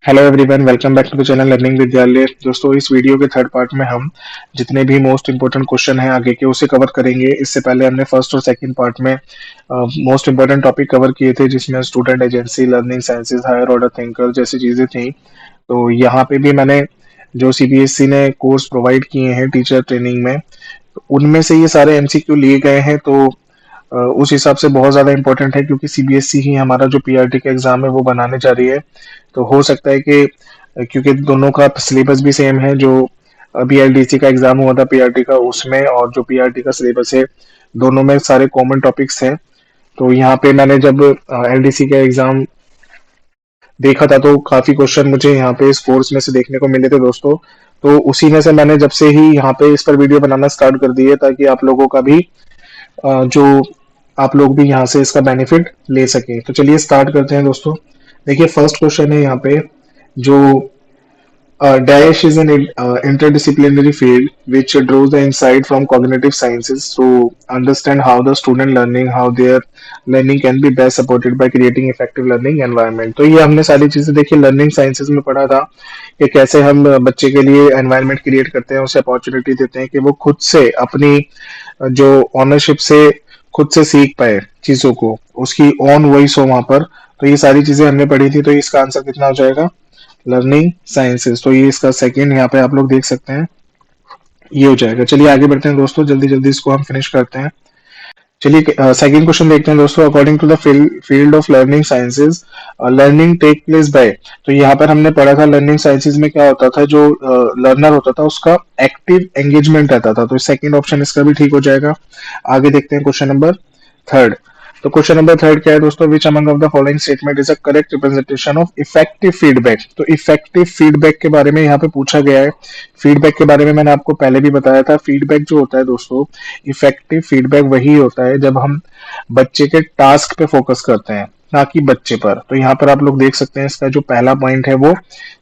Hello everyone, welcome back to the channel learning Vidyalaya. दोस्तों, इस video के थर्ड पार्ट में हम जितने भी मोस्ट इंपोर्टेंट क्वेश्चन हैं आगे के उसे कवर करेंगे। इससे पहले हमने फर्स्ट और सेकंड पार्ट में मोस्ट इंपोर्टेंट टॉपिक कवर किए थे, जिसमें student agency, learning sciences, higher order thinker जैसी चीजें थी। तो यहाँ पे भी मैंने जो सीबीएसई ने कोर्स प्रोवाइड किए हैं टीचर ट्रेनिंग में, तो उनमें से ये सारे एमसीक्यू लिए गए हैं। तो उस हिसाब से बहुत ज्यादा इंपॉर्टेंट है, क्योंकि सीबीएसई ही हमारा जो पीआरटी का एग्जाम है वो बनाने जा रही है। तो हो सकता है कि क्योंकि दोनों का सिलेबस भी सेम है, जो अभी एलडीसी का एग्जाम हुआ था पीआरटी का, उसमें और जो पीआरटी का सिलेबस है, दोनों में सारे कॉमन टॉपिक्स हैं। तो यहाँ पे मैंने जब एलडीसी का एग्जाम देखा था तो काफी क्वेश्चन मुझे यहाँ पे इस कोर्स में से देखने को मिले थे दोस्तों। तो उसी में से मैंने जब से ही यहाँ पे इस पर वीडियो बनाना स्टार्ट कर दी है, ताकि आप लोगों का भी जो आप लोग भी यहाँ से इसका बेनिफिट ले सके। तो चलिए स्टार्ट करते हैं दोस्तों। देखिए, फर्स्ट क्वेश्चन है यहाँ पे, जो Daesh is an interdisciplinary field which draws the insight from cognitive sciences to understand how the student learning, how their learning can be best supported by creating effective learning environment। तो ये हमने सारी चीजें देखी लर्निंग साइंसेज में पढ़ा था कि कैसे हम बच्चे के लिए एनवायरनमेंट क्रिएट करते हैं, उसे अपॉर्चुनिटी देते हैं कि वो खुद से अपनी जो ऑनरशिप से खुद से सीख पाए चीजों को, उसकी ऑन वॉइस हो वहां पर। तो ये सारी चीजें हमने पढ़ी थी। तो इसका आंसर कितना हो जाएगा? Learning sciences. तो ये इसका सेकंड यहाँ पे आप लोग देख सकते हैं, ये हो जाएगा। चलिए आगे बढ़ते हैं दोस्तों, जल्दी जल्दी इसको हम फिनिश करते हैं। चलिए सेकंड क्वेश्चन देखते हैं दोस्तों। According to the field of learning sciences, learning take place by. तो यहाँ पर हमने पढ़ा था लर्निंग साइंसेज में क्या होता था, जो लर्नर होता था उसका एक्टिव एंगेजमेंट रहता था। तो सेकंड ऑप्शन इसका भी ठीक हो जाएगा। आगे देखते हैं क्वेश्चन नंबर थर्ड। तो क्वेश्चन नंबर थर्ड क्या है दोस्तों? Which among of the following statement is a correct representation of effective feedback. तो इफेक्टिव फीडबैक के बारे में यहाँ पे पूछा गया है। फीडबैक के बारे में मैंने आपको पहले भी बताया था। फीडबैक जो होता है दोस्तों, इफेक्टिव फीडबैक वही होता है जब हम बच्चे के टास्क पे फोकस करते हैं, ना कि बच्चे पर। तो यहाँ पर आप लोग देख सकते हैं, इसका जो पहला पॉइंट है वो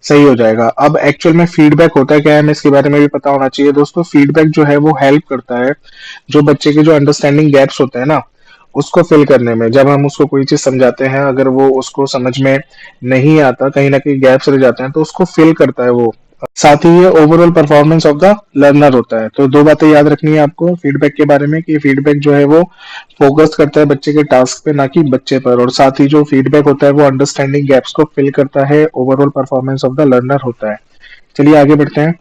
सही हो जाएगा। अब एक्चुअल में फीडबैक होता है क्या है, हमें इसके बारे में भी पता होना चाहिए दोस्तों। फीडबैक जो है वो हेल्प करता है जो बच्चे के जो अंडरस्टैंडिंग गैप्स होते हैं ना, उसको फिल करने में। जब हम उसको कोई चीज समझाते हैं, अगर वो उसको समझ में नहीं आता, कहीं ना कहीं गैप्स रह जाते हैं, तो उसको फिल करता है वो। साथ ही ये overall performance of the learner होता है। तो दो बातें याद रखनी है आपको फीडबैक के बारे में, कि फीडबैक जो है वो फोकस करता है बच्चे के टास्क पे, ना कि बच्चे पर। और साथ ही जो फीडबैक होता है वो अंडरस्टैंडिंग गैप्स को फिल करता है, overall performance of the learner होता है। चलिए आगे बढ़ते हैं।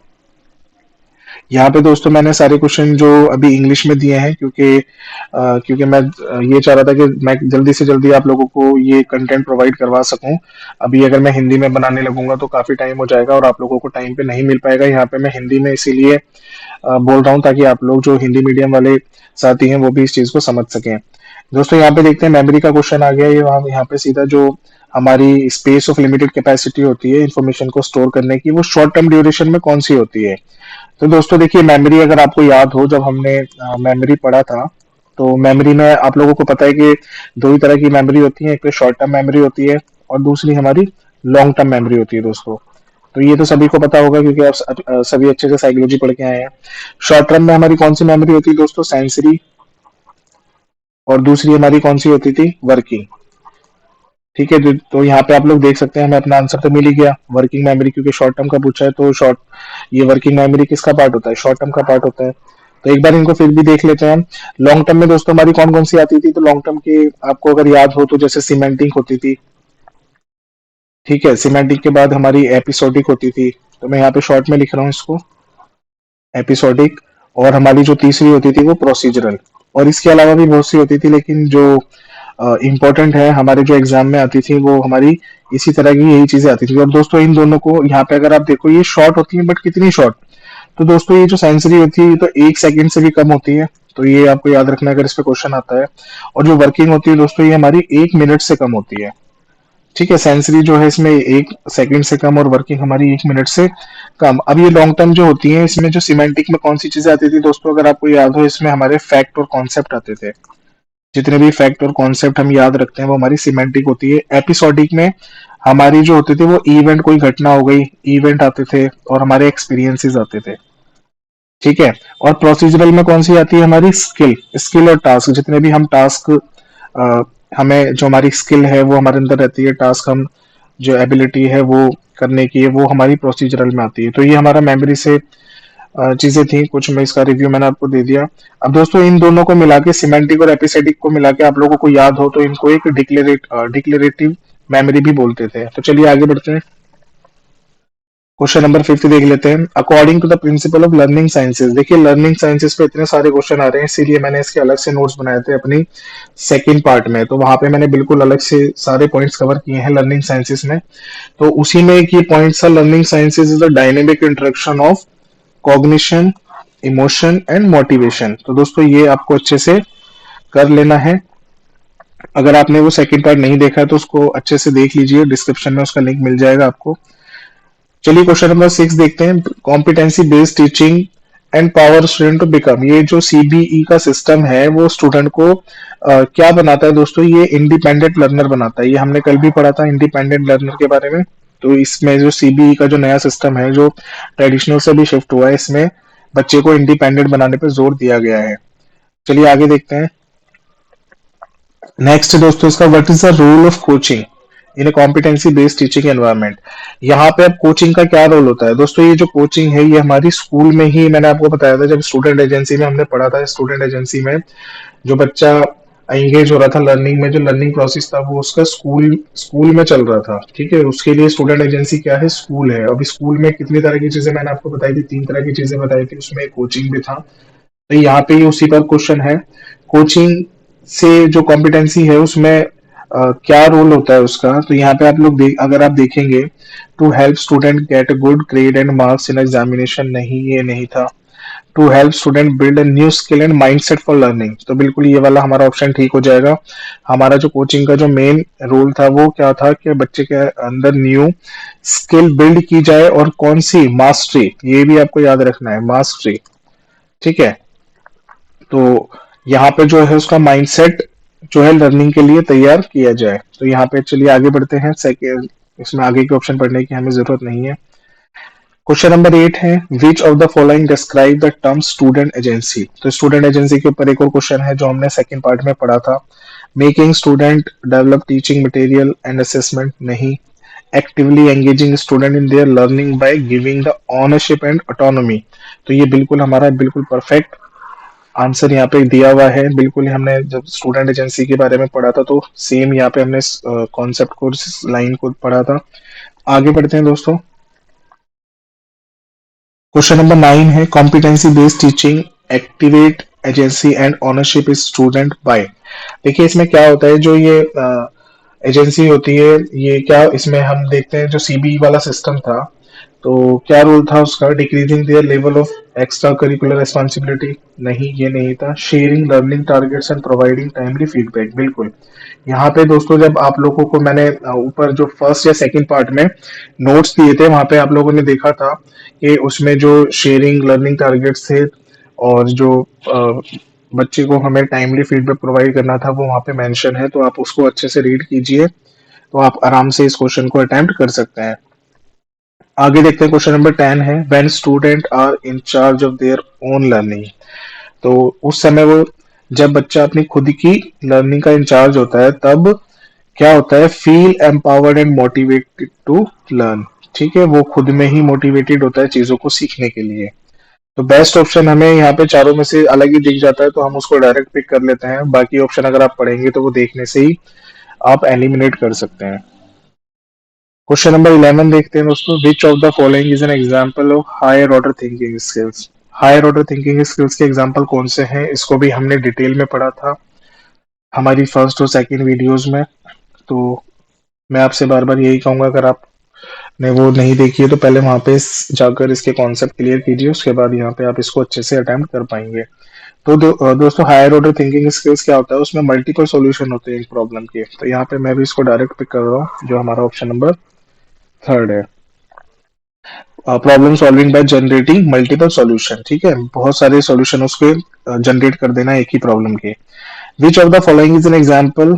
यहाँ पे दोस्तों मैंने सारे क्वेश्चन जो अभी इंग्लिश में दिए हैं, क्योंकि मैं ये चाह रहा था कि मैं जल्दी से जल्दी आप लोगों को ये कंटेंट प्रोवाइड करवा सकूं। अभी अगर मैं हिंदी में बनाने लगूंगा तो काफी टाइम हो जाएगा और आप लोगों को टाइम पे नहीं मिल पाएगा। यहाँ पे मैं हिंदी में इसीलिए बोल रहा हूँ, ताकि आप लोग जो हिंदी मीडियम वाले साथी हैं वो भी इस चीज को समझ सकें। दोस्तों यहाँ पे देखते हैं, मेमोरी का क्वेश्चन आ गया। ये यहाँ पे सीधा जो हमारी स्पेस ऑफ लिमिटेड कैपेसिटी होती है इंफॉर्मेशन को स्टोर करने की, वो शॉर्ट टर्म ड्यूरेशन में कौन सी होती है? तो दोस्तों देखिए, मेमोरी अगर आपको याद हो, जब हमने मेमोरी पढ़ा था, तो मेमोरी में आप लोगों को पता है कि दो ही तरह की मेमोरी होती है। एक तो शॉर्ट टर्म मेमोरी होती है और दूसरी हमारी लॉन्ग टर्म मेमोरी होती है दोस्तों। तो ये तो सभी को पता होगा, क्योंकि आप सभी अच्छे से साइकोलॉजी पढ़ के आए हैं। शॉर्ट टर्म में हमारी कौन सी मेमोरी होती है दोस्तों? सेंसरी। और दूसरी हमारी कौन सी होती थी? वर्किंग। ठीक है, तो यहाँ पे आप लोग देख सकते हैं, हमें अपना आंसर तो मिल ही गया, वर्किंग मेमोरी। क्योंकि शॉर्ट टर्म का पूछा है तो ये वर्किंग मेमोरी किसका पार्ट होता है? शॉर्ट टर्म का पार्ट होता है। तो एक बार इनको फिर भी देख लेते हैं हम। लॉन्ग टर्म में दोस्तों हमारी कौन कौन सी आती थी? तो लॉन्ग टर्म की आपको अगर याद हो तो जैसे सिमेंटिक होती थी। ठीक है, सिमेंटिक के बाद हमारी एपिसोडिक होती थी। तो मैं यहाँ पे शॉर्ट में लिख रहा हूँ इसको, एपिसोडिक। और हमारी जो तीसरी होती थी वो प्रोसीजरल। और इसके अलावा भी बहुत सी होती थी, लेकिन जो इम्पोर्टेंट है, हमारे जो एग्जाम में आती थी, वो हमारी इसी तरह की यही चीजें आती थी। और दोस्तों इन दोनों को यहाँ पे अगर आप देखो, ये शॉर्ट होती है, बट कितनी शॉर्ट? तो दोस्तों ये जो सेंसरी होती है ये तो 1 सेकंड से भी कम होती है। तो ये आपको याद रखना अगर इस पे क्वेश्चन आता है। और जो वर्किंग होती है दोस्तों, ये हमारी 1 मिनट से कम होती है। ठीक है, सेंसरी जो है इसमें 1 सेकंड से कम और वर्किंग हमारी 1 मिनट से कम। अब ये लॉन्ग टर्म जो होती है, इसमें जो सिमेंटिक में कौन सी चीजें आती थी दोस्तों? अगर आपको याद हो, इसमें हमारे फैक्ट और कॉन्सेप्ट आते थे। जितने भी फैक्ट और कॉन्सेप्ट हम याद रखते हैं वो हमारी सिमेंटिक होती है। एपिसोडिक में हमारी जो होती थी वो इवेंट, कोई घटना हो गई, इवेंट आते थे और हमारे एक्सपीरियंसेस आते थे। ठीक है। और प्रोसीजरल में कौन सी आती है? हमारी स्किल। स्किल और टास्क, जितने भी हम टास्क, हमें जो हमारी स्किल है वो हमारे अंदर रहती है, टास्क हम जो एबिलिटी है वो करने की है, वो हमारी प्रोसीजरल में आती है। तो ये हमारा मेमोरी से चीजें थी कुछ, मैं इसका रिव्यू मैंने आपको दे दिया। अब दोस्तों इन दोनों को मिला के, सिमेंटिक और एपिसेटिक को मिला के, आप लोगों को याद हो तो इनको एक डिक्लेरेटिव मेमोरी भी बोलते थे। तो चलिए आगे बढ़ते हैं। क्वेश्चन नंबर 5 देख लेते हैं। According to the principle of learning sciences, देखिए लर्निंग साइंसेज पे इतने सारे क्वेश्चन आ रहे हैं, इसीलिए मैंने इसके अलग से नोट्स बनाए थे अपनी सेकंड पार्ट में। तो वहां पे मैंने बिल्कुल अलग से सारे पॉइंट्स कवर किए हैं लर्निंग साइंसेज में। तो उसी में एक ये पॉइंट्स है, learning sciences is the dynamic interaction of cognition, emotion and motivation. तो दोस्तों ये आपको अच्छे से कर लेना है। अगर आपने वो सेकंड पार्ट नहीं देखा है तो उसको अच्छे से देख लीजिए, डिस्क्रिप्शन में उसका लिंक मिल जाएगा आपको। चलिए क्वेश्चन नंबर 6 देखते हैं। Competency based teaching and power student to become, ये जो सीबीई का सिस्टम है वो स्टूडेंट को क्या बनाता है दोस्तों, ये इंडिपेंडेंट लर्नर बनाता है। ये हमने कल भी पढ़ा था इंडिपेंडेंट लर्नर के बारे में। तो इसमें जो सीबीई का जो नया सिस्टम है, जो ट्रेडिशनल से भी शिफ्ट हुआ है, इसमें बच्चे को इंडिपेंडेंट बनाने पर जोर दिया गया है। चलिए आगे देखते हैं। नेक्स्ट दोस्तों इसका, what is the role of coaching in a competency based teaching environment. यहाँ पे अब कोचिंग का क्या रोल होता है दोस्तों। ये जो कोचिंग है ये हमारी स्कूल में ही, मैंने आपको बताया था जब स्टूडेंट एजेंसी में हमने पढ़ा था, स्टूडेंट एजेंसी में जो बच्चा एंगेज हो रहा था लर्निंग में, जो लर्निंग प्रोसेस था वो उसका स्कूल स्कूल में चल रहा था। ठीक है, उसके लिए स्टूडेंट एजेंसी क्या है, स्कूल है। अभी स्कूल में कितनी तरह की चीजें मैंने आपको बताई थी, 3 तरह की चीजें बताई थी, उसमें एक कोचिंग भी था। तो यहाँ पे उसी पर क्वेश्चन है, कोचिंग से जो कॉम्पिटेंसी है उसमें क्या रोल होता है उसका। तो यहाँ पे आप लोग अगर आप देखेंगे, to help student get good grade and marks in examination, नहीं ये नहीं था। To help student build a new skill and mindset for learning, तो बिल्कुल ये वाला हमारा ऑप्शन ठीक हो जाएगा। हमारा जो कोचिंग का जो मेन रोल था वो क्या था कि बच्चे के अंदर न्यू स्किल बिल्ड की जाए, और कौन सी, मास्टरी, ये भी आपको याद रखना है, मास्टरी। ठीक है, तो यहाँ पे जो है उसका माइंडसेट जो है लर्निंग के लिए तैयार किया जाए। तो यहाँ पे चलिए आगे बढ़ते हैं। सेकेंड, इसमें आगे के ऑप्शन पढ़ने की हमें जरूरत नहीं है। क्वेश्चन नंबर 8 है, which of the following describe the term student agency. तो स्टूडेंट एजेंसी के ऊपर एक और क्वेश्चन है जो हमने सेकंड पार्ट में पढ़ा था। Making student develop teaching material and assessment, नहीं। Actively engaging student in their learning by giving the ownership and autonomy, तो ये बिल्कुल हमारा बिल्कुल परफेक्ट आंसर यहाँ पे दिया हुआ है। बिल्कुल ही हमने जब स्टूडेंट एजेंसी के बारे में पढ़ा था तो सेम यहाँ पे हमने कॉन्सेप्ट को, लाइन को पढ़ा था। आगे बढ़ते हैं दोस्तों। क्वेश्चन नंबर 9 है, competency based teaching activate agency and ownership is student by. देखिए इसमें क्या होता है, जो ये एजेंसी होती है, ये क्या, इसमें हम देखते हैं जो सीबी वाला सिस्टम था, तो क्या रोल था उसका, decreasing their level of extra curricular responsibility, नहीं ये नहीं था। Sharing learning targets and providing timely feedback, बिल्कुल। यहाँ पे दोस्तों जब आप लोगों को मैंने ऊपर जो फर्स्ट या सेकंड पार्ट में नोट्स दिए थे, वहां पे आप लोगों ने देखा था कि उसमें जो शेयरिंग लर्निंग टारगेट्स थे और जो बच्चे को हमें टाइमली फीडबैक प्रोवाइड करना था वो वहां पे मेंशन है। तो आप उसको अच्छे से रीड कीजिए, तो आप आराम से इस क्वेश्चन को अटेम्प्ट कर सकते हैं। आगे देखते हैं। क्वेश्चन नंबर 10 है, when student are in charge of their own learning. तो उस समय वो, जब बच्चा अपनी खुद की लर्निंग का इंचार्ज होता है तब क्या होता है, feel empowered and motivated to learn. ठीक है, वो खुद में ही मोटिवेटेड होता है चीजों को सीखने के लिए। तो बेस्ट ऑप्शन हमें यहाँ पे चारों में से अलग ही दिख जाता है, तो हम उसको डायरेक्ट पिक कर लेते हैं। बाकी ऑप्शन अगर आप पढ़ेंगे तो वो देखने से ही आप एलिमिनेट कर सकते हैं। क्वेश्चन नंबर 11 देखते हैं दोस्तों, which of the following is an example of higher order thinking skills. Higher order thinking skills के एग्जांपल कौन से हैं, इसको भी हमने डिटेल में पढ़ा था हमारी फर्स्ट और सेकंड वीडियोस में। तो मैं आपसे बार बार यही कहूंगा, अगर आपने वो नहीं देखी है तो पहले वहां पे जाकर इसके कॉन्सेप्ट क्लियर कीजिए, उसके बाद यहाँ पे आप इसको अच्छे से अटेम्प्ट कर पाएंगे। तो दोस्तों हायर ऑर्डर थिंकिंग स्किल्स क्या होता है, उसमें मल्टीपल सॉल्यूशन होते हैं एक प्रॉब्लम के। तो यहाँ पे मैं भी इसको डायरेक्ट पिक कर रहा हूँ, जो हमारा ऑप्शन नंबर 3 है, problem solving by generating multiple solution. ठीक है, बहुत सारे सॉल्यूशन उसके जनरेट कर देना एक ही प्रॉब्लम के। विच of the following is an example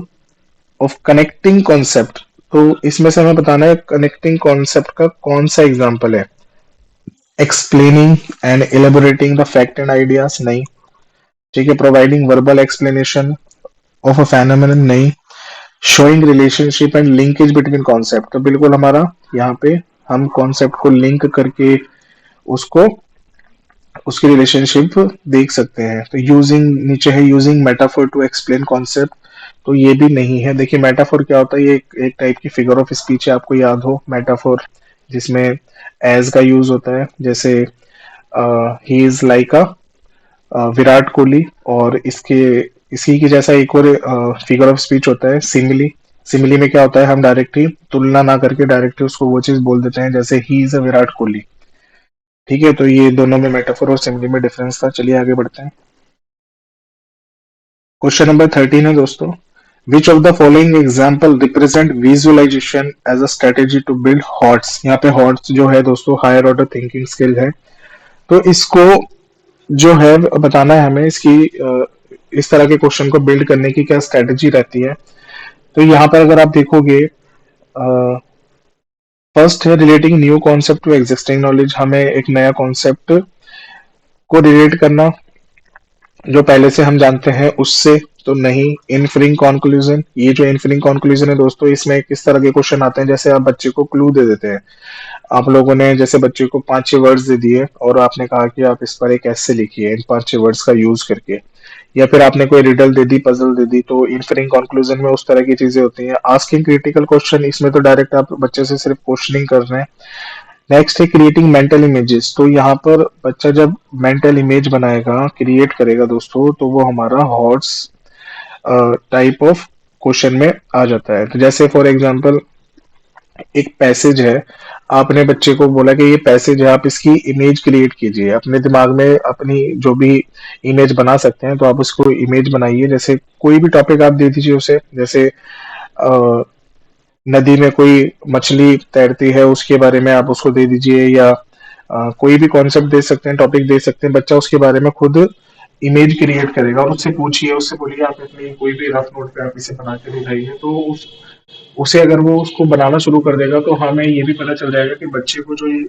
of connecting concept. तो इसमें से हमें बताना है कनेक्टिंग कॉन्सेप्ट का कौन सा एग्जांपल है। Explaining and elaborating the fact and ideas, नहीं। ठीक है, providing verbal explanation of a phenomenon, नहीं। Showing relationship and linkage between concept, तो बिल्कुल हमारा यहाँ पे हम कॉन्सेप्ट को लिंक करके उसको उसकी रिलेशनशिप देख सकते हैं। तो यूजिंग, नीचे है using metaphor to explain concept, तो ये भी नहीं है। देखिए मेटाफोर क्या होता है, ये एक टाइप की फिगर ऑफ स्पीच है, आपको याद हो मेटाफोर, जिसमें एज का यूज होता है, जैसे ही इज लाइक अ विराट कोहली। और इसके इसी की जैसा एक और फिगर ऑफ स्पीच होता है सिमिली। सिमिली में क्या होता है, हम डायरेक्टली तुलना ना करके डायरेक्टली उसको वो चीज बोल देते हैं, जैसे he is a Virat Kohli. ठीक है, तो ये दोनों में मेटाफोर और सिमिली में डिफरेंस था। चलिए आगे बढ़ते हैं। क्वेश्चन नंबर 13 है दोस्तों, which of the following example represent visualization as a strategy to build HOTS. यहाँ पे हॉट्स जो है दोस्तों हायर ऑर्डर थिंकिंग स्किल है। तो इसको जो है बताना है हमें, इसकी इस तरह के क्वेश्चन को बिल्ड करने की क्या स्ट्रेटेजी रहती है। तो यहाँ पर अगर आप देखोगे, फर्स्ट है relating new concept to existing knowledge, हमें एक नया कॉन्सेप्ट को रिलेट करना जो पहले से हम जानते हैं उससे। तो नहीं। इनफरिंग कंक्लूजन, ये जो इनफरिंग कंक्लूजन है दोस्तों, इसमें किस तरह के क्वेश्चन आते हैं, जैसे आप बच्चे को क्लू दे देते हैं। आप लोगों ने जैसे बच्चे को 5-6 वर्ड्स दे दिए और आपने कहा कि आप इस पर एक ऐसे लिखिए इन 5-6 वर्ड्स का यूज करके, या फिर आपने कोई रिडल दे दी, पजल दे दी। तो इनफरिंग कंक्लूजन में उस तरह की चीजें होती हैं। आस्किंग क्रिटिकल क्वेश्चन, इसमें तो डायरेक्ट आप बच्चे से सिर्फ क्वेश्चनिंग कर रहे हैं। नेक्स्ट है क्रिएटिंग मेंटल इमेजेस, तो यहाँ पर बच्चा जब मेंटल इमेज बनाएगा, क्रिएट करेगा दोस्तों, तो वो हमारा हॉट्स टाइप ऑफ क्वेश्चन में आ जाता है। तो जैसे फॉर एग्जांपल एक पैसेज है, आपने बच्चे को बोला कि ये पैसेज है, आप इसकी इमेज क्रिएट कीजिए अपने दिमाग में, अपनी जो भी इमेज बना सकते हैं तो आप उसको इमेज बनाइए। जैसे कोई भी टॉपिक आप दे दीजिए उसे, जैसे अ, नदी में कोई मछली तैरती है उसके बारे में आप उसको दे दीजिए, या कोई भी कॉन्सेप्ट दे सकते हैं, टॉपिक दे सकते हैं, बच्चा उसके बारे में खुद इमेज क्रिएट करेगा। और उससे पूछिए, उससे बोलिए आप अपनी कोई भी रफ नोट पे आप इसे बना के दिखाइए, तो उसे अगर वो उसको बनाना शुरू कर देगा तो हमें ये भी पता चल जाएगा कि बच्चे को जो ये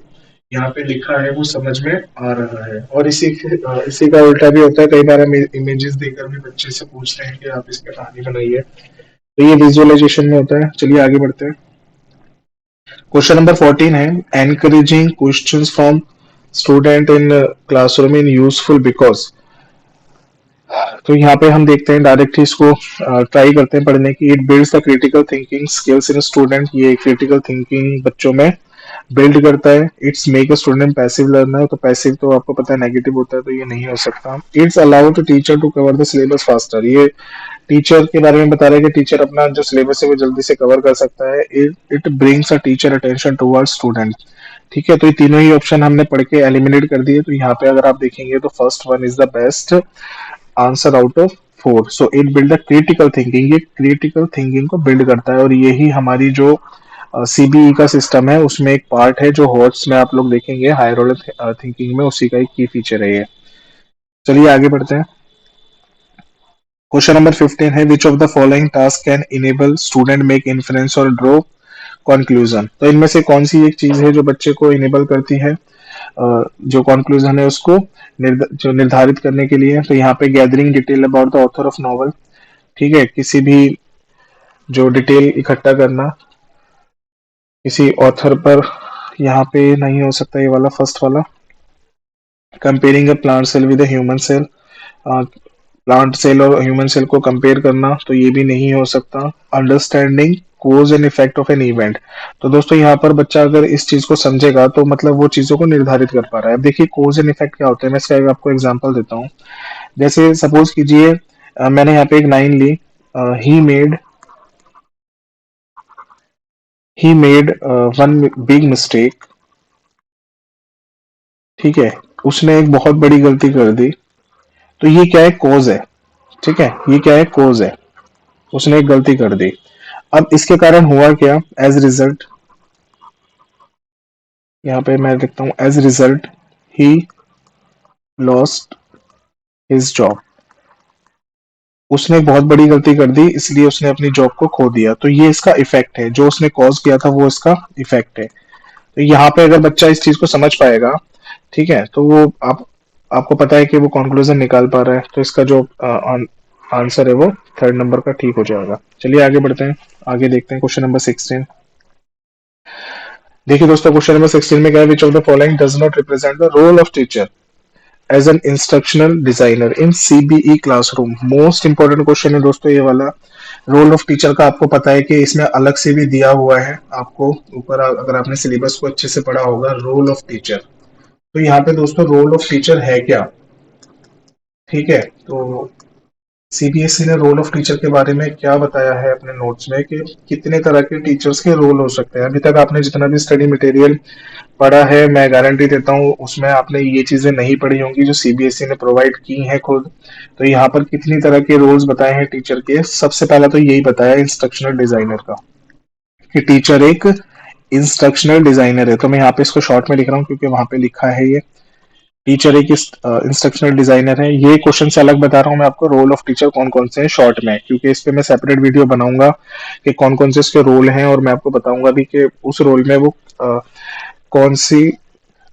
यहाँ पे लिखा है वो समझ में आ रहा है। और इसी का उल्टा भी होता है, कई बार हम इमेजेस देकर भी बच्चे से पूछते हैं कि आप इस पे कहानी बनाइए। तो ये विजुअलाइजेशन में होता है। चलिए आगे बढ़ते हैं। क्वेश्चन नंबर 14 है, encouraging questions from student in classroom in useful because. तो यहाँ पे हम देखते हैं डायरेक्ट ही इसको ट्राई करते हैं पढ़ने की। It builds the critical thinking skills in student, ये क्रिटिकल थिंकिंग बच्चों में बिल्ड करता है। It's make a student passive learner, तो पैसिव तो आपको पता है नेगेटिव होता है, तो ये नहीं हो सकता। It's allow to teacher to cover the syllabus faster, ये टीचर के बारे में बता रहा है कि टीचर अपना जो सिलेबस है वो जल्दी से कवर कर सकता है। It brings a teacher attention towards student. ठीक है, तो ये तीनों ही ऑप्शन हमने पढ़ के एलिमिनेट कर दिए। तो यहाँ पे अगर आप देखेंगे तो first one is the best answer out of 4। So it build a critical thinking, ये क्रिटिकल थिंकिंग को बिल्ड करता है, और यही हमारी जो सीबीई का सिस्टम है उसमें एक पार्ट है, जो हॉट्स में आप लोग देखेंगे हायर ऑर्डर थिंकिंग में, उसी का एक की फीचर है ये। चलिए आगे बढ़ते हैं। क्वेश्चन नंबर 15 है, which of the following task can enable student make inference और ड्रॉ कंक्लूजन। तो इनमें से कौन सी एक चीज है जो बच्चे को इनेबल करती है जो कंक्लूजन है उसको जो निर्धारित करने के लिए। तो यहाँ पे gathering detail about the author of novel. ठीक है, किसी भी जो डिटेल इकट्ठा करना किसी ऑथर पर, यहाँ पे नहीं हो सकता ये वाला फर्स्ट वाला। Comparing a plant cell with human cell, plant cell और ह्यूमन सेल को कंपेयर करना, तो ये भी नहीं हो सकता। Understanding cause and effect of an event, तो दोस्तों यहाँ पर बच्चा अगर इस चीज को समझेगा तो मतलब वो चीजों को निर्धारित कर पा रहा है। अब देखिए कोज एंड इफेक्ट क्या होता है, मैं इसका एक आपको एग्जांपल देता हूँ। जैसे सपोज कीजिए मैंने यहाँ पे एक लाइन ली, he made he made one big mistake. ठीक है, उसने एक बहुत बड़ी गलती कर दी, तो ये क्या है, कॉज है। ठीक है, ये क्या है, कॉज है, उसने एक गलती कर दी। अब इसके कारण हुआ क्या, एज रिजल्ट, यहाँ पे मैं लिखता हूँ as result he lost his job. उसने एक बहुत बड़ी गलती कर दी इसलिए उसने अपनी जॉब को खो दिया। तो ये इसका इफेक्ट है, जो उसने कॉज किया था वो इसका इफेक्ट है। तो यहाँ पे अगर बच्चा इस चीज को समझ पाएगा, ठीक है, तो वो आपको पता है कि वो कंक्लूजन निकाल पा रहा है। तो इसका जो आंसर है वो थर्ड नंबर का ठीक हो जाएगा। चलिए आगे बढ़ते हैं, आगे देखते हैं क्वेश्चन नंबर 16। देखिए दोस्तों क्वेश्चन नंबर 16 में क्या है, which of the following does not represent the role of teacher as an instructional designer in CBE classroom. Most important question है दोस्तों ये वाला। रोल ऑफ टीचर का आपको पता है कि इसमें अलग से भी दिया हुआ है आपको ऊपर, अगर आपने सिलेबस को अच्छे से पढ़ा होगा, रोल ऑफ टीचर। तो यहाँ पे दोस्तों रोल ऑफ टीचर है क्या, ठीक है। तो सीबीएसई ने रोल ऑफ टीचर के बारे में क्या बताया है अपने नोट्स में कि कितने तरह के टीचर्स के रोल हो सकते हैं। अभी तक आपने जितना भी स्टडी मटेरियल पढ़ा है, मैं गारंटी देता हूँ उसमें आपने ये चीजें नहीं पढ़ी होंगी जो सीबीएसई ने प्रोवाइड की हैं खुद। तो यहाँ पर कितनी तरह के रोल्स बताए हैं टीचर के। सबसे पहला तो यही बताया इंस्ट्रक्शनल डिजाइनर का, कि टीचर एक इंस्ट्रक्शनल डिजाइनर है। तो मैं यहाँ पे इसको शॉर्ट में लिख रहा हूँ क्योंकि वहां पे लिखा है ये टीचर एक इंस्ट्रक्शनल डिजाइनर है। ये क्वेश्चन से अलग बता रहा हूँ मैं आपको रोल ऑफ टीचर कौन कौन से हैं शॉर्ट में, क्योंकि इस पे मैं सेपरेट वीडियो बनाऊंगा कि कौन कौन से इसके रोल हैं, और मैं आपको बताऊंगा भी कि उस रोल में वो कौन सी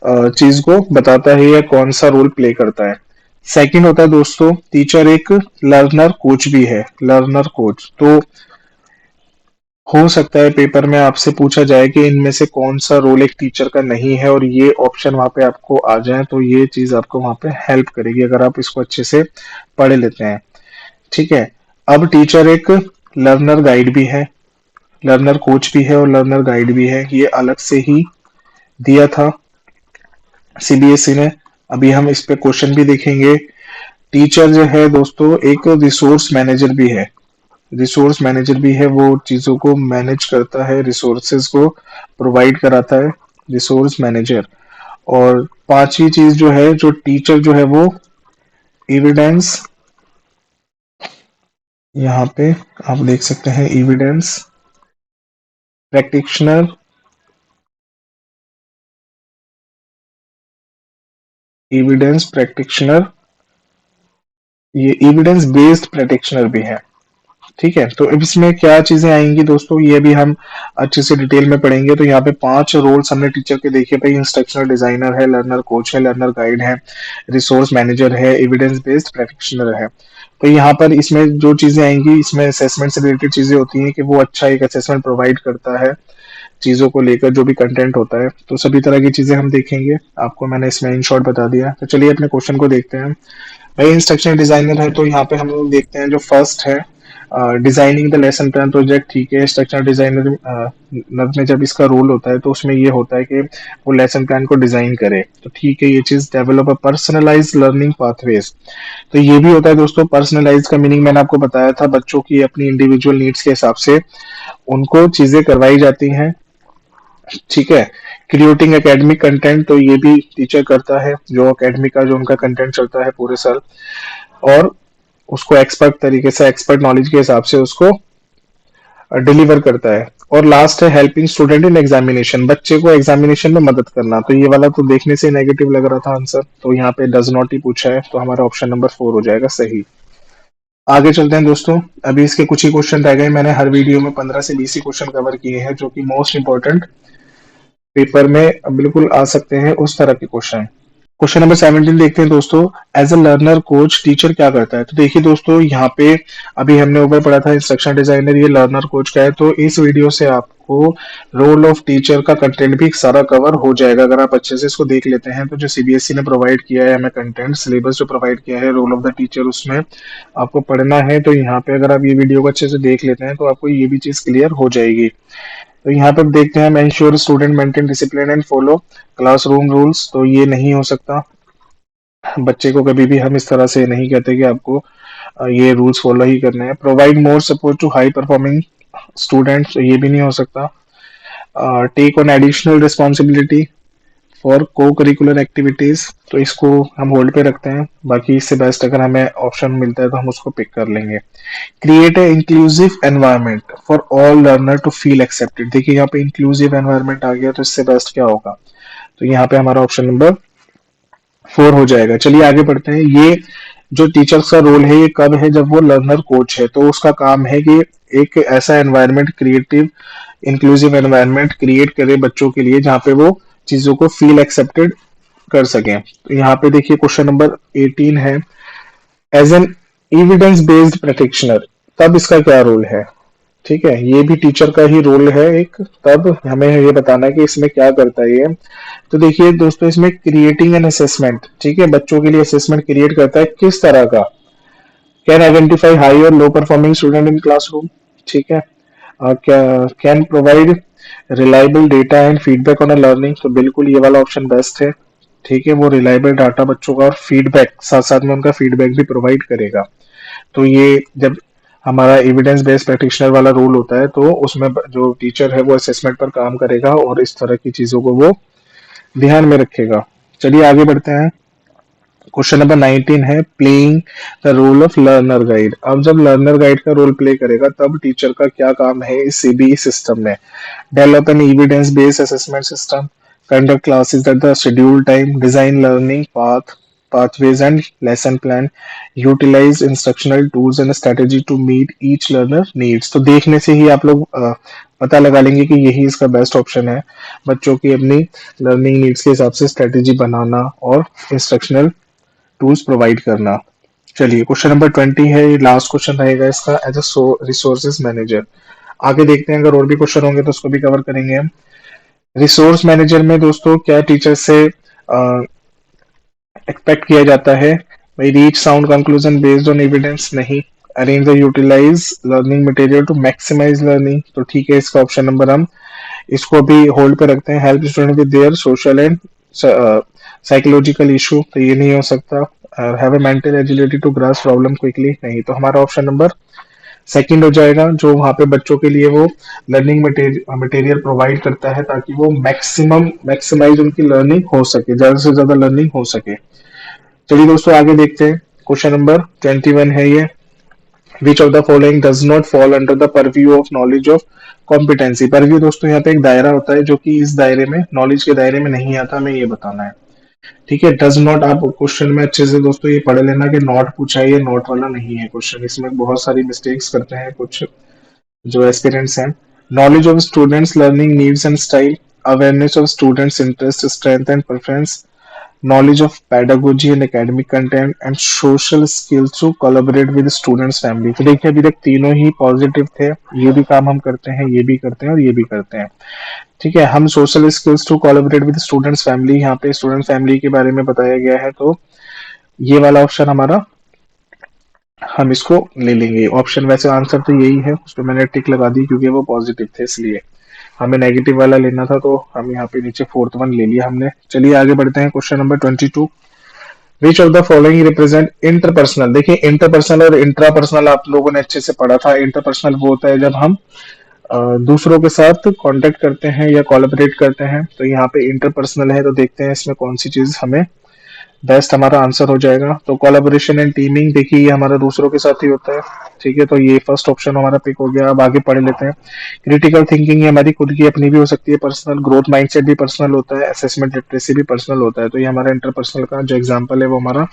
चीज को बताता है या कौन सा रोल प्ले करता है। सेकंड होता है दोस्तों, टीचर एक लर्नर कोच भी है, लर्नर कोच। तो हो सकता है पेपर में आपसे पूछा जाए कि इनमें से कौन सा रोल एक टीचर का नहीं है, और ये ऑप्शन वहां पे आपको आ जाए तो ये चीज आपको वहां पे हेल्प करेगी अगर आप इसको अच्छे से पढ़ लेते हैं, ठीक है। अब टीचर एक लर्नर गाइड भी है, लर्नर कोच भी है और लर्नर गाइड भी है। ये अलग से ही दिया था सीबीएसई ने। अभी हम इस पे क्वेश्चन भी देखेंगे। टीचर जो है दोस्तों एक रिसोर्स मैनेजर भी है, रिसोर्स मैनेजर भी है, वो चीजों को मैनेज करता है, रिसोर्सेज को प्रोवाइड कराता है, रिसोर्स मैनेजर। और पांचवी चीज जो है, जो टीचर जो है वो एविडेंस, यहाँ पे आप देख सकते हैं एविडेंस प्रैक्टिशनर, एविडेंस प्रैक्टिशनर, ये एविडेंस बेस्ड प्रैक्टिशनर भी है, ठीक है। तो अब इसमें क्या चीजें आएंगी दोस्तों, ये भी हम अच्छे से डिटेल में पढ़ेंगे। तो यहाँ पे 5 रोल्स हमने टीचर के देखे भाई, इंस्ट्रक्शनल डिजाइनर है, लर्नर कोच है, लर्नर गाइड है, रिसोर्स मैनेजर है, एविडेंस बेस्ड प्रैक्टिशनर है। तो यहाँ पर इसमें जो चीजें आएंगी, इसमें असेसमेंट से रिलेटेड चीजें होती हैं कि वो अच्छा एक असेसमेंट प्रोवाइड करता है चीजों को लेकर, जो भी कंटेंट होता है। तो सभी तरह की चीजें हम देखेंगे, आपको मैंने इसमें इन शॉर्ट बता दिया। तो चलिए अपने क्वेश्चन को देखते हैं। भाई इंस्ट्रक्शनल डिजाइनर है तो यहाँ पे हम लोग देखते हैं जो फर्स्ट है designing the lesson plan project, ठीक है। स्ट्रक्चर डिजाइनर में जब इसका रोल होता है तो उसमें ये होता है कि वो लेसन प्लान को डिजाइन करे, तो ठीक है। ये चीज develop a personalize learning pathways, तो ये भी होता है दोस्तों। पर्सनलाइज का मीनिंग मैंने आपको बताया था, बच्चों की अपनी इंडिविजुअल नीड्स के हिसाब से उनको चीजें करवाई जाती हैं, ठीक है। क्रिएटिंग एकेडमिक कंटेंट, तो ये भी टीचर करता है, जो एकेडमिक का जो उनका कंटेंट चलता है पूरे साल, और उसको एक्सपर्ट तरीके से, एक्सपर्ट नॉलेज के हिसाब से उसको डिलीवर करता है। और लास्ट है हेल्पिंग स्टूडेंट इन एग्जामिनेशन, बच्चे को एग्जामिनेशन में मदद करना। तो ये वाला तो देखने से नेगेटिव लग रहा था आंसर, तो यहाँ पे डज नॉट ही पूछा है, तो हमारा ऑप्शन नंबर 4 हो जाएगा सही। आगे चलते हैं दोस्तों, अभी इसके कुछ ही क्वेश्चन रह गए। मैंने हर वीडियो में 15 से 20 ही क्वेश्चन कवर किए हैं जो कि मोस्ट इंपॉर्टेंट पेपर में बिल्कुल आ सकते हैं, उस तरह के क्वेश्चन। क्वेश्चन नंबर 17 देखते हैं दोस्तों, as a learner coach teacher क्या करता है। तो देखिए दोस्तों यहाँ पे अभी हमने ऊपर पढ़ा था इंस्ट्रक्शन डिजाइनर, ये लर्नर कोच का है। तो इस वीडियो से आपको रोल ऑफ टीचर का कंटेंट भी सारा कवर हो जाएगा अगर आप अच्छे से इसको देख लेते हैं। तो जो सीबीएसई ने प्रोवाइड किया है हमें कंटेंट, सिलेबस जो प्रोवाइड किया है रोल ऑफ द टीचर, उसमें आपको पढ़ना है। तो यहाँ पे अगर आप ये वीडियो को अच्छे से देख लेते हैं तो आपको ये भी चीज क्लियर हो जाएगी। तो यहाँ पे देखते हैं, ensure student maintain discipline and follow classroom rules, तो ये नहीं हो सकता। बच्चे को कभी भी हम इस तरह से नहीं कहते कि आपको ये रूल्स फॉलो ही करने हैं। Provide more support to high performing students, ये भी नहीं हो सकता। Take on additional responsibility for co curricular activities, तो इसको हम होल्ड पे रखते हैं। बाकी इससे बेस्ट अगर हमें ऑप्शन मिलता है तो हम उसको पिक कर लेंगे। Create a inclusive environment for all learner to feel accepted, देखिए यहाँ पे इंक्लूसिव एनवायरनमेंट आ गया, तो इससे बेस्ट क्या होगा। तो यहाँ पे हमारा ऑप्शन नंबर 4 हो जाएगा। चलिए आगे बढ़ते हैं। ये जो टीचर्स का रोल है ये कब है, जब वो लर्नर कोच है। तो उसका काम है कि एक ऐसा environment, creative inclusive environment create करे बच्चों के लिए जहाँ पे वो चीजों को फील एक्सेप्टेड कर सकें। तो यहाँ पे देखिए क्वेश्चन नंबर 18 है, as an evidence based practitioner, तब इसका क्या रोल है? ठीक है, ये भी टीचर का ही रोल है एक। तब हमें ये बताना है कि इसमें क्या करता है ये। तो देखिए दोस्तों, इसमें क्रिएटिंग एन असेसमेंट, ठीक है, बच्चों के लिए असेसमेंट क्रिएट करता है। किस तरह का? कैन आइडेंटिफाई हाई और लो परफॉर्मिंग स्टूडेंट इन क्लासरूम, ठीक है। क्या can provide reliable data and feedback on a learning, तो बिल्कुल ये वाला ऑप्शन बेस्ट है। ठीक है, वो रिलायबल डाटा बच्चों का और फीडबैक साथ साथ में उनका फीडबैक भी प्रोवाइड करेगा। तो ये जब हमारा एविडेंस बेस्ड प्रैक्टिशनर वाला रोल होता है, तो उसमें जो टीचर है वो असेसमेंट पर काम करेगा और इस तरह की चीजों को वो ध्यान में रखेगा। चलिए आगे बढ़ते हैं। क्वेश्चन नंबर 19 है playing the role of learner guide. अब जब लर्नर गाइड का रोल प्ले करेगा तब टीचर का क्या काम है इस सीबीई सिस्टम में? Develop an evidence based assessment system, conduct classes at the scheduled time, design learning pathways and lesson plan, utilize instructional tools and strategy to meet each learner needs। तो देखने से ही आप लोग पता लगा लेंगे कि यही इसका बेस्ट ऑप्शन है, बच्चों की अपनी लर्निंग नीड्स के हिसाब से स्ट्रेटेजी बनाना और इंस्ट्रक्शनल टूल्स प्रोवाइड करना। चलिए क्वेश्चन नंबर 20 है, ये लास्ट क्वेश्चन रहेगा इसका, एज अ रिसोर्सेज मैनेजर। आगे देखते हैं, अगर और भी क्वेश्चन होंगे तो उसको भी कवर करेंगे हम। रिसोर्स मैनेजर में दोस्तों क्या टीचर से एक्सपेक्ट किया जाता है? भाई reach sound conclusion based on evidence, नहीं। Arrange the utilise learning material to maximise learning, तो ठीक है, इसका ऑप्शन नंबर हम इसको भी होल्ड पे रखते हैं। Help student with their social and psychological issue, तो ये नहीं हो सकता। Have a mental agility to grasp problem quickly, नहीं। तो हमारा ऑप्शन नंबर सेकंड हो जाएगा, जो वहां पे बच्चों के लिए वो लर्निंग मटेरियल प्रोवाइड करता है ताकि वो मैक्सिमाइज उनकी लर्निंग हो सके, ज्यादा से ज्यादा लर्निंग हो सके। चलिए दोस्तों आगे देखते हैं। क्वेश्चन नंबर 21 है ये, विच of the following does not fall under the purview of knowledge of competency. Purview दोस्तों यहाँ पे एक दायरा होता है जो कि इस दायरे में, नॉलेज के दायरे में नहीं आता, हमें ये बताना है। ठीक है, डज नॉट, आप क्वेश्चन में अच्छे से दोस्तों ये पढ़ लेना कि नॉट पूछा है, ये नॉट वाला नहीं है क्वेश्चन। इसमें बहुत सारी मिस्टेक्स करते हैं कुछ जो एस्पिरेंट्स हैं। Knowledge of students learning needs and style, awareness of students interest strength and preference, knowledge of pedagogy and academic content and social skills to collaborate with students family। तो देखिए अभी तक तीनों ही पॉजिटिव थे, ये भी काम हम करते हैं, ये भी करते हैं और ये भी करते हैं। ठीक है, हम social skills to collaborate with students family, यहाँ पे स्टूडेंट फैमिली के बारे में बताया गया है, तो ये वाला ऑप्शन हमारा, हम इसको ले लेंगे ऑप्शन। वैसे आंसर तो यही है, उस पर मैंने टिक लगा दी क्योंकि वो पॉजिटिव थे, इसलिए हमें नेगेटिव वाला लेना था, तो हम यहाँ पे नीचे फोर्थ वन ले लिया हमने। चलिए आगे बढ़ते हैं। Question number 22, which of the following represent interpersonal. देखिए इंटरपर्सनल और इंट्रापर्सनल आप लोगों ने अच्छे से पढ़ा था। इंटरपर्सनल वो होता है जब हम दूसरों के साथ कांटेक्ट करते हैं या कोलैबोरेट करते हैं, तो यहाँ पे इंटरपर्सनल है। तो देखते हैं इसमें कौन सी चीज हमें बेस्ट हमारा आंसर हो जाएगा। तो कोलैबोरेशन एंड टीमिंग, देखिए ये हमारा दूसरों के साथ ही होता है। ठीक है, तो ये फर्स्ट ऑप्शन हमारा पिक हो गया। अब आगे पढ़ लेते हैं। क्रिटिकल थिंकिंग, ये हमारी खुद की अपनी भी हो सकती है पर्सनल। ग्रोथ माइंडसेट भी पर्सनल होता है। असेसमेंट लिटरेसी भी पर्सनल होता है। तो ये हमारा इंटरपर्सनल का जो एग्जाम्पल है वो हमारा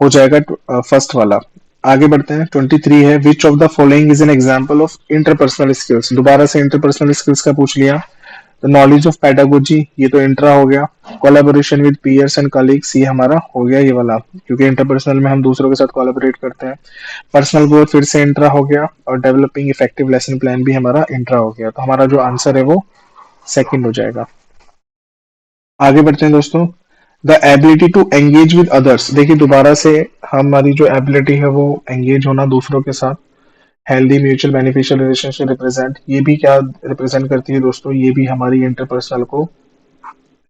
हो जाएगा फर्स्ट वाला। आगे बढ़ते हैं। 23 है, which of the following is an example of interpersonal skills. दोबारा से इंटरपर्सनल स्किल्स का पूछ लिया। तो नॉलेज ऑफ पेडागोजी, ये तो इंट्रा हो गया। Collaboration with peers and colleagues, ये हमारा हो गया ये वाला, क्योंकि इंटरपर्सनल में हम दूसरों के साथ कोलैबोरेट करते हैं। पर्सनल ग्रोथ फिर से इंट्रा हो गया, और डेवलपिंग इफेक्टिव लेसन प्लान भी हमारा इंट्रा हो गया। तो हमारा जो आंसर है वो सेकंड हो जाएगा। आगे बढ़ते हैं दोस्तों। The ability to engage with others, देखिए दोबारा से हमारी जो एबिलिटी है वो एंगेज होना दूसरों के साथ। Healthy mutual beneficial relationship represent, ये भी क्या रिप्रेजेंट करती है दोस्तों? ये भी हमारी इंटरपर्सनल को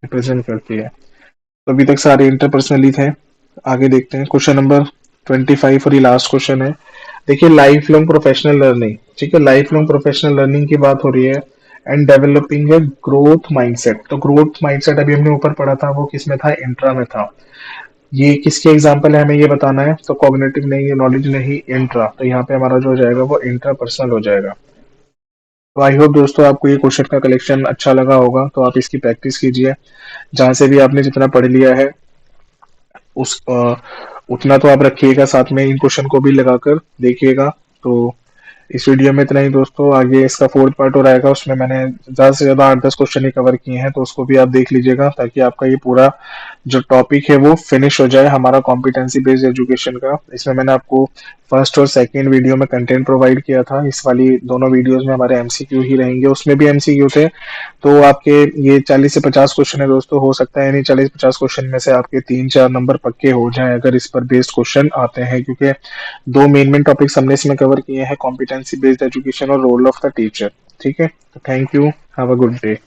रिप्रेजेंट करती है। तो अभी तक सारे इंटरपर्सनली थे। आगे देखते हैं क्वेश्चन नंबर 25 और ये लास्ट क्वेश्चन है। देखिए लाइफ लॉन्ग प्रोफेशनल लर्निंग, ठीक है, लाइफ लॉन्ग प्रोफेशनल लर्निंग की बात हो रही है। And developing a growth mindset, तो ग्रोथ माइंडसेट अभी हमने ऊपर पढ़ा था, वो किस में था? इंट्रा में था। ये किसके एग्जाम्पल है, हमें ये बताना है। तो कॉग्निटिव नहीं, ये नॉलेज नहीं, इंट्रा। तो यहाँ पे हमारा जो हो जाएगा वो इंट्रा पर्सनल हो जाएगा। तो आई होप दोस्तों आपको ये क्वेश्चन का कलेक्शन अच्छा लगा होगा, तो आप इसकी प्रैक्टिस कीजिए। जहां से भी आपने जितना पढ़ लिया है उतना तो आप रखिएगा, साथ में इन क्वेश्चन को भी लगाकर देखिएगा। तो इस वीडियो में इतना ही दोस्तों, आगे इसका फोर्थ पार्ट और आएगा, उसमें मैंने ज्यादा से ज्यादा 8-10 क्वेश्चन ही कवर किए हैं, तो उसको भी आप देख लीजिएगा ताकि आपका ये पूरा जो टॉपिक है वो फिनिश हो जाए हमारा कॉम्पिटेंसी बेस्ड एजुकेशन का। इसमें मैंने आपको फर्स्ट और सेकंड वीडियो में कंटेंट प्रोवाइड किया था, इस वाली दोनों वीडियोस में हमारे एमसीक्यू ही रहेंगे, उसमें भी एमसीक्यू थे। तो आपके ये 40 से 50 क्वेश्चन है दोस्तों, हो सकता है नहीं 40-50 क्वेश्चन में से आपके 3-4 नंबर पक्के हो जाएं अगर इस पर बेस्ड क्वेश्चन आते हैं, क्योंकि दो मेन मेन टॉपिक्स हमने इसमें कवर किए हैं, कॉम्पिटेंसी बेस्ड एजुकेशन और रोल ऑफ द टीचर। ठीक है, तो thank you, have a good day.